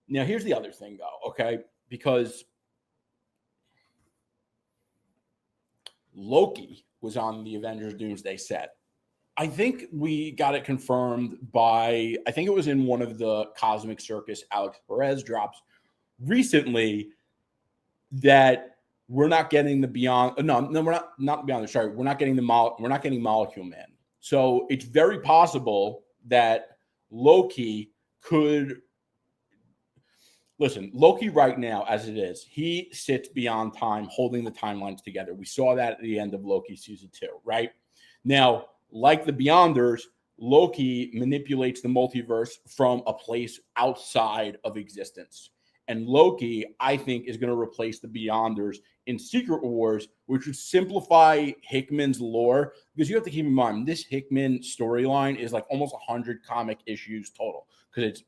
Now, here's the other thing, though, okay? Because Loki was on the Avengers Doomsday set. I think we got it confirmed by, I think it was in one of the Cosmic Circus Alex Perez drops recently, that we're not getting the Beyond. No, we're not Beyond. Sorry, we're not getting we're not getting Molecule Man. So it's very possible that Loki could listen. Loki right now, as it is, he sits beyond time, holding the timelines together. We saw that at the end of Loki season 2, right? Now, like the Beyonders, Loki manipulates the multiverse from a place outside of existence. And Loki, I think, is going to replace the Beyonders in Secret Wars, which would simplify Hickman's lore. Because you have to keep in mind, this Hickman storyline is like almost 100 comic issues total. Because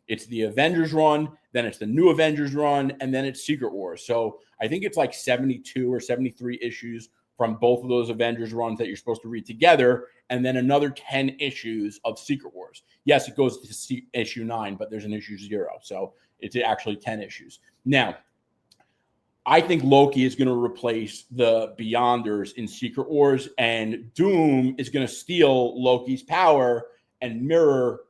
it's the Avengers run, then it's the New Avengers run, and then it's Secret Wars. So I think it's like 72 or 73 issues from both of those Avengers runs that you're supposed to read together, and then another 10 issues of Secret Wars. Yes, it goes to issue 9, but there's an issue 0. So it's actually 10 issues. Now, I think Loki is going to replace the Beyonders in Secret Wars, and Doom is going to steal Loki's power and mirror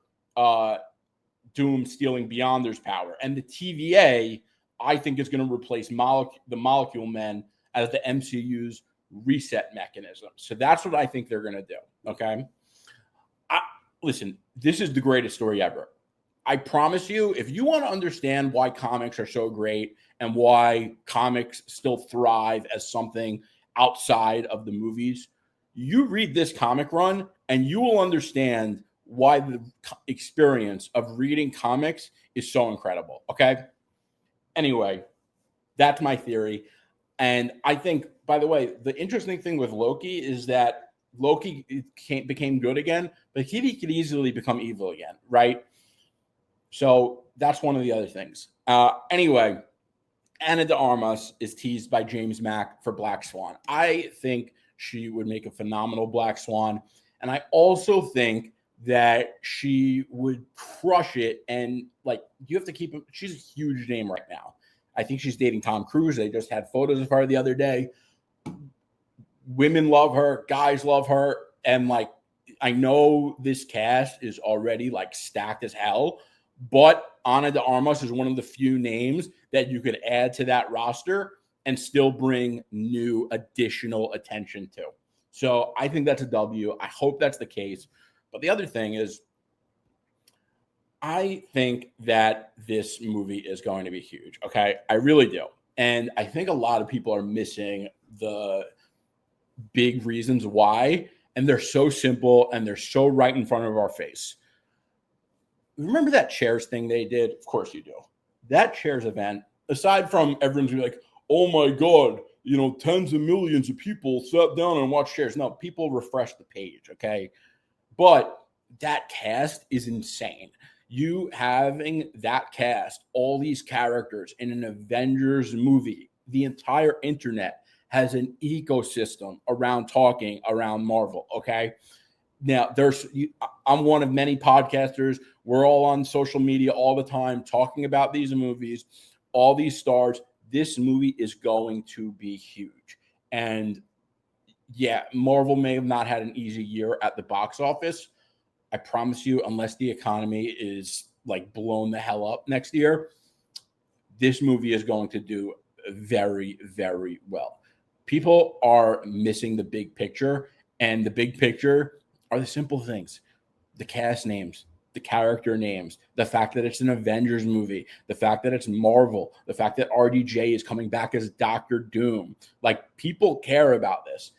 Doom stealing Beyonders' power. And the TVA, I think, is going to replace the Molecule Men as the MCU's reset mechanism. So that's what I think they're going to do. Okay. Listen, this is the greatest story ever. I promise you, if you want to understand why comics are so great and why comics still thrive as something outside of the movies, you read this comic run and you will understand why the experience of reading comics is so incredible. Okay. Anyway, that's my theory. And I think, by the way, the interesting thing with Loki is that Loki became good again, but he could easily become evil again, right? So that's one of the other things. Anyway, Ana de Armas is teased by James Mack for Black Swan. I think she would make a phenomenal Black Swan. And I also think that she would crush it. And like, you have to keep – she's a huge name right now. I think she's dating Tom Cruise. They just had photos of her the other day. Women love her. Guys love her. And like, I know this cast is already like stacked as hell, but Ana de Armas is one of the few names that you could add to that roster and still bring new additional attention to. So I think that's a W. I hope that's the case. But the other thing is, I think that this movie is going to be huge. Okay. I really do. And I think a lot of people are missing the big reasons why. And they're so simple and they're so right in front of our face. Remember that chairs thing they did? Of course you do. That chairs event, aside from everyone's like, oh my God, you know, tens of millions of people sat down and watched chairs. No, people refresh the page. Okay. But that cast is insane. You having that cast, all these characters in an Avengers movie, the entire internet has an ecosystem around talking around Marvel. Okay. Now, I'm one of many podcasters. We're all on social media all the time talking about these movies, all these stars. This movie is going to be huge. And yeah, Marvel may have not had an easy year at the box office. I promise you, unless the economy is like blown the hell up next year, this movie is going to do very, very well. People are missing the big picture, and the big picture are the simple things: the cast names, the character names, the fact that it's an Avengers movie, the fact that it's Marvel, the fact that RDJ is coming back as Doctor Doom. Like, people care about this.